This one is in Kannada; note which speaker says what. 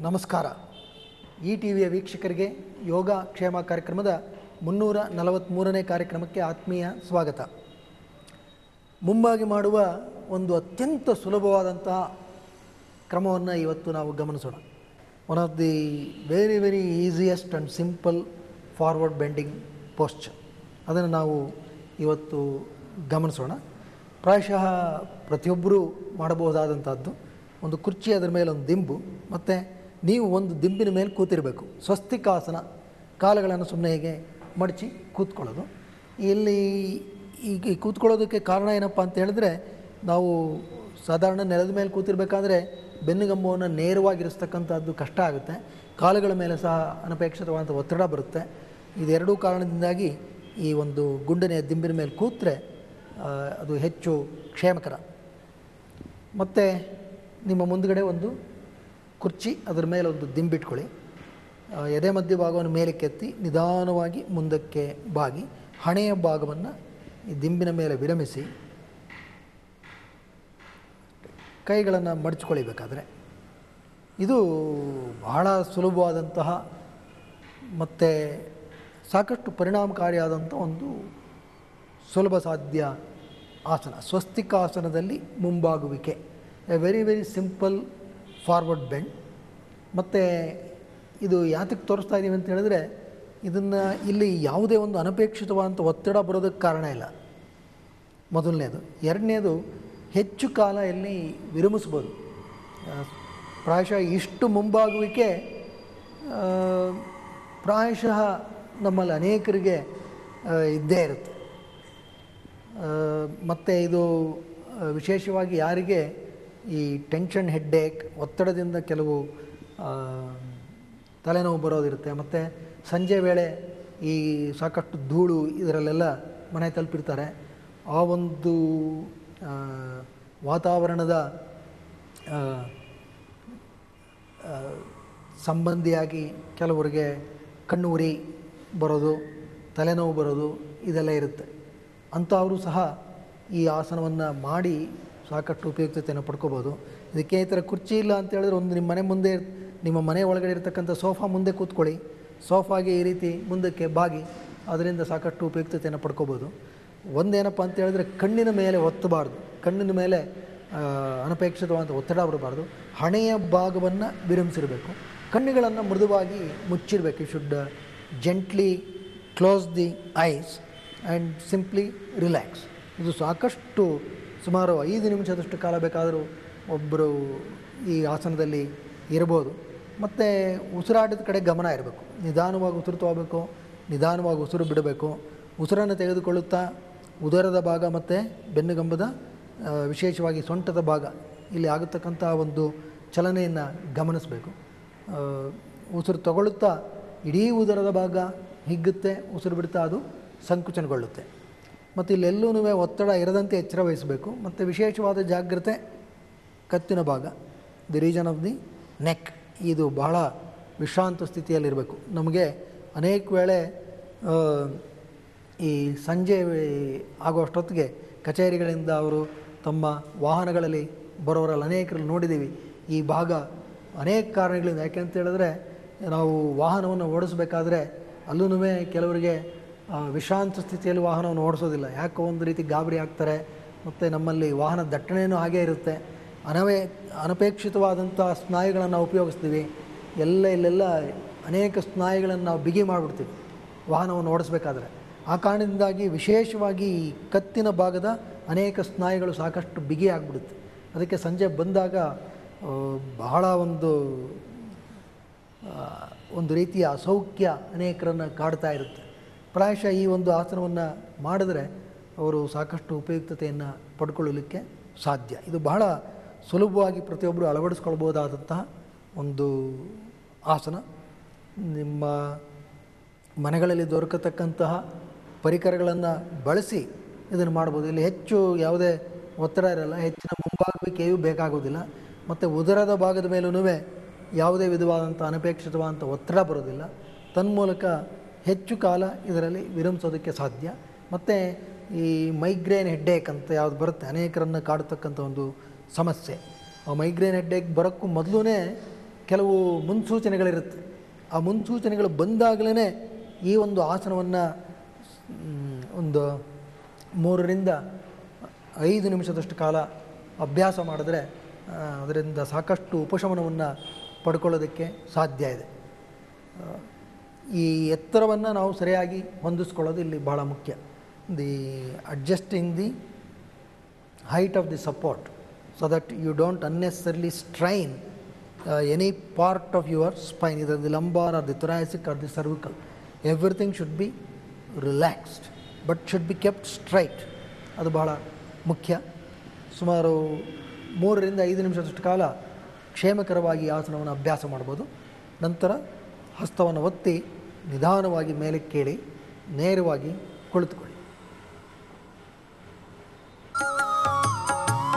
Speaker 1: ನಮಸ್ಕಾರ. ಈ ಟಿ ವಿಯ ವೀಕ್ಷಕರಿಗೆ ಯೋಗ ಕ್ಷೇಮ ಕಾರ್ಯಕ್ರಮದ 343ನೇ ಕಾರ್ಯಕ್ರಮಕ್ಕೆ ಆತ್ಮೀಯ ಸ್ವಾಗತ. ಮುಂಬಾಗಿ ಮಾಡುವ ಒಂದು ಅತ್ಯಂತ ಸುಲಭವಾದಂತಹ ಕ್ರಮವನ್ನು ಇವತ್ತು ನಾವು ಗಮನಿಸೋಣ. One of the very easiest and simple forward bending posture, ಅದನ್ನು ನಾವು ಇವತ್ತು ಗಮನಿಸೋಣ. ಪ್ರಾಯಶಃ ಪ್ರತಿಯೊಬ್ಬರೂ ಮಾಡಬಹುದಾದಂಥದ್ದು. ಒಂದು ಕುರ್ಚಿ, ಅದರ ಮೇಲೆ ಒಂದು ದಿಂಬು, ಮತ್ತು ನೀವು ಒಂದು ದಿಂಬಿನ ಮೇಲೆ ಕೂತಿರಬೇಕು. ಸ್ವಸ್ತಿಕಾಸನ, ಕಾಲುಗಳನ್ನು ಸುಮ್ಮನೆ ಹೀಗೆ ಮಡಚಿ ಕೂತ್ಕೊಳ್ಳೋದು. ಇಲ್ಲಿ ಈಗ ಕೂತ್ಕೊಳ್ಳೋದಕ್ಕೆ ಕಾರಣ ಏನಪ್ಪ ಅಂತ ಹೇಳಿದ್ರೆ, ನಾವು ಸಾಧಾರಣ ನೆಲದ ಮೇಲೆ ಕೂತಿರ್ಬೇಕಾದ್ರೆ ಬೆನ್ನುಗಂಬವನ್ನು ನೇರವಾಗಿರಿಸ್ತಕ್ಕಂಥದ್ದು ಕಷ್ಟ ಆಗುತ್ತೆ. ಕಾಲುಗಳ ಮೇಲೆ ಸಹ ಅನಪೇಕ್ಷಿತವಾದಂಥ ಒತ್ತಡ ಬರುತ್ತೆ. ಇದೆರಡೂ ಕಾರಣದಿಂದಾಗಿ ಈ ಒಂದು ಗುಂಡನೆಯ ದಿಂಬಿನ ಮೇಲೆ ಕೂತ್ರೆ ಅದು ಹೆಚ್ಚು ಕ್ಷೇಮಕರ. ಮತ್ತು ನಿಮ್ಮ ಮುಂದುಗಡೆ ಒಂದು ಕುರ್ಚಿ, ಅದರ ಮೇಲೆ ಒಂದು ದಿಂಬಿಟ್ಕೊಳ್ಳಿ. ಎದೆ ಮಧ್ಯ ಭಾಗವನ್ನು ಮೇಲಕ್ಕೆತ್ತಿ ನಿಧಾನವಾಗಿ ಮುಂದಕ್ಕೆ ಬಾಗಿ ಹಣೆಯ ಭಾಗವನ್ನು ಈ ದಿಂಬಿನ ಮೇಲೆ ವಿರಮಿಸಿ ಕೈಗಳನ್ನು ಮಡಚಿಕೊಳ್ಳಬೇಕಾದ್ರೆ ಇದು ಬಹಳ ಸುಲಭವಾದಂತಹ ಮತ್ತು ಸಾಕಷ್ಟು ಪರಿಣಾಮಕಾರಿಯಾದಂಥ ಒಂದು ಸುಲಭ ಸಾಧ್ಯ ಆಸನ. ಸ್ವಸ್ತಿಕಾಸನದಲ್ಲಿ ಮುಂಬಾಗುವಿಕೆ, a very simple forward bend. ಮತ್ತು ಇದು ಯಾತಕ್ಕೆ ತೋರಿಸ್ತಾ ಇದ್ದೀವಿ ಅಂತ ಹೇಳಿದ್ರೆ, ಇದನ್ನು ಇಲ್ಲಿ ಯಾವುದೇ ಒಂದು ಅನಪೇಕ್ಷಿತವಾದಂಥ ಒತ್ತಡ ಬರೋದಕ್ಕೆ ಕಾರಣ ಇಲ್ಲ, ಮೊದಲನೇದು. ಎರಡನೇದು, ಹೆಚ್ಚು ಕಾಲ ಇಲ್ಲಿ ವಿರಮಿಸ್ಬೋದು. ಪ್ರಾಯಶಃ ಇಷ್ಟು ಮುಂಬಾಗುವಿಕೆ ಪ್ರಾಯಶಃ ನಮ್ಮಲ್ಲಿ ಅನೇಕರಿಗೆ ಇದ್ದೇ ಇರುತ್ತೆ. ಮತ್ತು ಇದು ವಿಶೇಷವಾಗಿ ಯಾರಿಗೆ ಈ ಟೆನ್ಷನ್, ಹೆಡ್ಡೇಕ್, ಒತ್ತಡದಿಂದ ಕೆಲವು ತಲೆನೋವು ಬರೋದಿರುತ್ತೆ. ಮತ್ತು ಸಂಜೆ ವೇಳೆ ಈ ಸಾಕಷ್ಟು ಧೂಳು ಇದರಲ್ಲೆಲ್ಲ ಮನೆ ತಲುಪಿರ್ತಾರೆ. ಆ ಒಂದು ವಾತಾವರಣದ ಸಂಬಂಧಿಯಾಗಿ ಕೆಲವರಿಗೆ ಕಣ್ಣು ಉರಿ ಬರೋದು, ತಲೆನೋವು ಬರೋದು ಇದೆಲ್ಲ ಇರುತ್ತೆ. ಅಂಥವರು ಸಹ ಈ ಆಸನವನ್ನು ಮಾಡಿ ಸಾಕಷ್ಟು ಉಪಯುಕ್ತತೆಯನ್ನು ಪಡ್ಕೋಬೋದು. ಇದಕ್ಕೆ ಈ ಥರ ಕುರ್ಚಿ ಇಲ್ಲ ಅಂತ ಹೇಳಿದ್ರೆ, ಒಂದು ನಿಮ್ಮ ಮನೆ ಮುಂದೆ, ನಿಮ್ಮ ಮನೆ ಒಳಗಡೆ ಇರತಕ್ಕಂಥ ಸೋಫಾ ಮುಂದೆ ಕೂತ್ಕೊಳ್ಳಿ. ಸೋಫಾಗೆ ಈ ರೀತಿ ಮುಂದಕ್ಕೆ ಬಾಗಿ ಅದರಿಂದ ಸಾಕಷ್ಟು ಉಪಯುಕ್ತತೆಯನ್ನು ಪಡ್ಕೋಬೋದು. ಒಂದೇನಪ್ಪ ಅಂತ ಹೇಳಿದ್ರೆ, ಕಣ್ಣಿನ ಮೇಲೆ ಒತ್ತಬಾರ್ದು, ಕಣ್ಣಿನ ಮೇಲೆ ಅನಪೇಕ್ಷಿತವಾದ ಒತ್ತಡ ಬರಬಾರ್ದು. ಹಣೆಯ ಭಾಗವನ್ನು ವಿರಮಿಸಿರಬೇಕು, ಕಣ್ಣುಗಳನ್ನು ಮೃದುವಾಗಿ ಮುಚ್ಚಿರಬೇಕು. You should gently close the eyes and simply relax. ಇದು ಸಾಕಷ್ಟು ಸುಮಾರು 5 ನಿಮಿಷದಷ್ಟು ಕಾಲ ಬೇಕಾದರೂ ಒಬ್ಬರು ಈ ಆಸನದಲ್ಲಿ ಇರ್ಬೋದು. ಮತ್ತು ಉಸಿರಾಟದ ಕಡೆ ಗಮನ ಇರಬೇಕು. ನಿಧಾನವಾಗಿ ಉಸಿರು ತಗೋಬೇಕು, ನಿಧಾನವಾಗಿ ಉಸಿರು ಬಿಡಬೇಕು. ಉಸಿರನ್ನು ತೆಗೆದುಕೊಳ್ಳುತ್ತಾ ಉದರದ ಭಾಗ ಮತ್ತು ಬೆನ್ನುಗಂಬದ ವಿಶೇಷವಾಗಿ ಸೊಂಟದ ಭಾಗ ಇಲ್ಲಿ ಆಗತಕ್ಕಂಥ ಒಂದು ಚಲನೆಯನ್ನು ಗಮನಿಸಬೇಕು. ಉಸಿರು ತಗೊಳ್ಳುತ್ತಾ ಇಡೀ ಉದರದ ಭಾಗ ಹಿಗ್ಗುತ್ತೆ, ಉಸಿರು ಬಿಡ್ತಾ ಅದು ಸಂಕುಚನಗೊಳ್ಳುತ್ತೆ. ಮತ್ತು ಇಲ್ಲೆಲ್ಲೂ ಒತ್ತಡ ಇರದಂತೆ ಎಚ್ಚರ ವಹಿಸಬೇಕು. ಮತ್ತು ವಿಶೇಷವಾದ ಜಾಗ್ರತೆ ಕತ್ತಿನ ಭಾಗ, the region of the neck, ಇದು ಬಹಳ ವಿಶ್ರಾಂತ ಸ್ಥಿತಿಯಲ್ಲಿರಬೇಕು. ನಮಗೆ ಅನೇಕ ವೇಳೆ ಈ ಸಂಜೆ ಆಗುವಷ್ಟೊತ್ತಿಗೆ ಕಚೇರಿಗಳಿಂದ ಅವರು ತಮ್ಮ ವಾಹನಗಳಲ್ಲಿ ಬರೋರಲ್ಲಿ ಅನೇಕರಲ್ಲಿ ನೋಡಿದ್ದೀವಿ. ಈ ಭಾಗ ಅನೇಕ ಕಾರಣಗಳಿಂದ, ಯಾಕೆಂತ ಹೇಳಿದ್ರೆ ನಾವು ವಾಹನವನ್ನು ಓಡಿಸ್ಬೇಕಾದ್ರೆ ಅಲ್ಲೂ ಕೆಲವರಿಗೆ ವಿಶ್ರಾಂತ ಸ್ಥಿತಿಯಲ್ಲಿ ವಾಹನವನ್ನು ಓಡಿಸೋದಿಲ್ಲ. ಯಾಕೋ ಒಂದು ರೀತಿ ಗಾಬರಿ ಆಗ್ತಾರೆ. ಮತ್ತು ನಮ್ಮಲ್ಲಿ ವಾಹನ ದಟ್ಟಣೆಯೂ ಹಾಗೇ ಇರುತ್ತೆ. ಅನಪೇಕ್ಷಿತವಾದಂಥ ಸ್ನಾಯುಗಳನ್ನು ನಾವು ಉಪಯೋಗಿಸ್ತೀವಿ. ಇಲ್ಲೆಲ್ಲ ಅನೇಕ ಸ್ನಾಯುಗಳನ್ನು ನಾವು ಬಿಗಿ ಮಾಡಿಬಿಡ್ತೀವಿ ವಾಹನವನ್ನು ಓಡಿಸ್ಬೇಕಾದ್ರೆ. ಆ ಕಾರಣದಿಂದಾಗಿ ವಿಶೇಷವಾಗಿ ಈ ಕತ್ತಿನ ಭಾಗದ ಅನೇಕ ಸ್ನಾಯುಗಳು ಸಾಕಷ್ಟು ಬಿಗಿ ಆಗಿಬಿಡುತ್ತೆ. ಅದಕ್ಕೆ ಸಂಜೆ ಬಂದಾಗ ಬಹಳ ಒಂದು ರೀತಿಯ ಅಸೌಖ್ಯ ಅನೇಕರನ್ನು ಕಾಡ್ತಾ ಇರುತ್ತೆ. ಪ್ರಾಯಶಃ ಈ ಒಂದು ಆಸನವನ್ನು ಮಾಡಿದ್ರೆ ಅವರು ಸಾಕಷ್ಟು ಉಪಯುಕ್ತತೆಯನ್ನು ಪಡ್ಕೊಳ್ಳಲಿಕ್ಕೆ ಸಾಧ್ಯ. ಇದು ಬಹಳ ಸುಲಭವಾಗಿ ಪ್ರತಿಯೊಬ್ಬರು ಅಳವಡಿಸ್ಕೊಳ್ಬೋದಾದಂತಹ ಒಂದು ಆಸನ. ನಿಮ್ಮ ಮನೆಗಳಲ್ಲಿ ದೊರಕತಕ್ಕಂತಹ ಪರಿಕರಗಳನ್ನು ಬಳಸಿ ಇದನ್ನು ಮಾಡ್ಬೋದು. ಇಲ್ಲಿ ಹೆಚ್ಚು ಯಾವುದೇ ಒತ್ತಡ ಇರಲ್ಲ, ಹೆಚ್ಚಿನ ಮುಂಬಾಗುವಿಕೆಯೂ ಬೇಕಾಗೋದಿಲ್ಲ. ಮತ್ತು ಉದರದ ಭಾಗದ ಮೇಲೂ ಯಾವುದೇ ವಿಧವಾದಂಥ ಅನಪೇಕ್ಷಿತವಾದಂಥ ಒತ್ತಡ ಬರೋದಿಲ್ಲ. ತನ್ಮೂಲಕ ಹೆಚ್ಚು ಕಾಲ ಇದರಲ್ಲಿ ವಿರಮಿಸೋದಕ್ಕೆ ಸಾಧ್ಯ. ಮತ್ತು ಈ ಮೈಗ್ರೇನ್ ಹೆಡ್ಡೇಕ್ ಅಂತ ಯಾವುದು ಬರುತ್ತೆ, ಅನೇಕರನ್ನು ಕಾಡತಕ್ಕಂಥ ಒಂದು ಸಮಸ್ಯೆ, ಆ ಮೈಗ್ರೇನ್ ಹೆಡ್ಡೇಕ್ ಬರೋಕ್ಕೂ ಮೊದಲೂ ಕೆಲವು ಮುನ್ಸೂಚನೆಗಳಿರುತ್ತೆ. ಆ ಮುನ್ಸೂಚನೆಗಳು ಬಂದಾಗಲೇ ಈ ಒಂದು ಆಸನವನ್ನು ಒಂದು 3ರಿಂದ 5 ನಿಮಿಷದಷ್ಟು ಕಾಲ ಅಭ್ಯಾಸ ಮಾಡಿದ್ರೆ ಅದರಿಂದ ಸಾಕಷ್ಟು ಉಪಶಮನವನ್ನು ಪಡ್ಕೊಳ್ಳೋದಕ್ಕೆ ಸಾಧ್ಯ ಇದೆ. ಈ ಎತ್ತರವನ್ನು ನಾವು ಸರಿಯಾಗಿ ಹೊಂದಿಸ್ಕೊಳ್ಳೋದು ಇಲ್ಲಿ ಬಹಳ ಮುಖ್ಯ. The adjusting the height of the support so that you don't unnecessarily strain any part of your spine, either the lumbar or the thoracic or the cervical. Everything should be relaxed but should be kept straight. ಅದು ಬಹಳ ಮುಖ್ಯ. ಸುಮಾರು 3ರಿಂದ 5 ನಿಮಿಷದಷ್ಟು ಕಾಲ ಕ್ಷೇಮಕರವಾಗಿ ಆಸನವನ್ನು ಅಭ್ಯಾಸ ಮಾಡ್ಬೋದು. ನಂತರ ಹಸ್ತವನ್ನು ಒತ್ತಿ ನಿಧಾನವಾಗಿ ಮೇಲೆ ಕೇಳಿ ನೇರವಾಗಿ ಕುಳಿತುಕೊಳ್ಳಿ.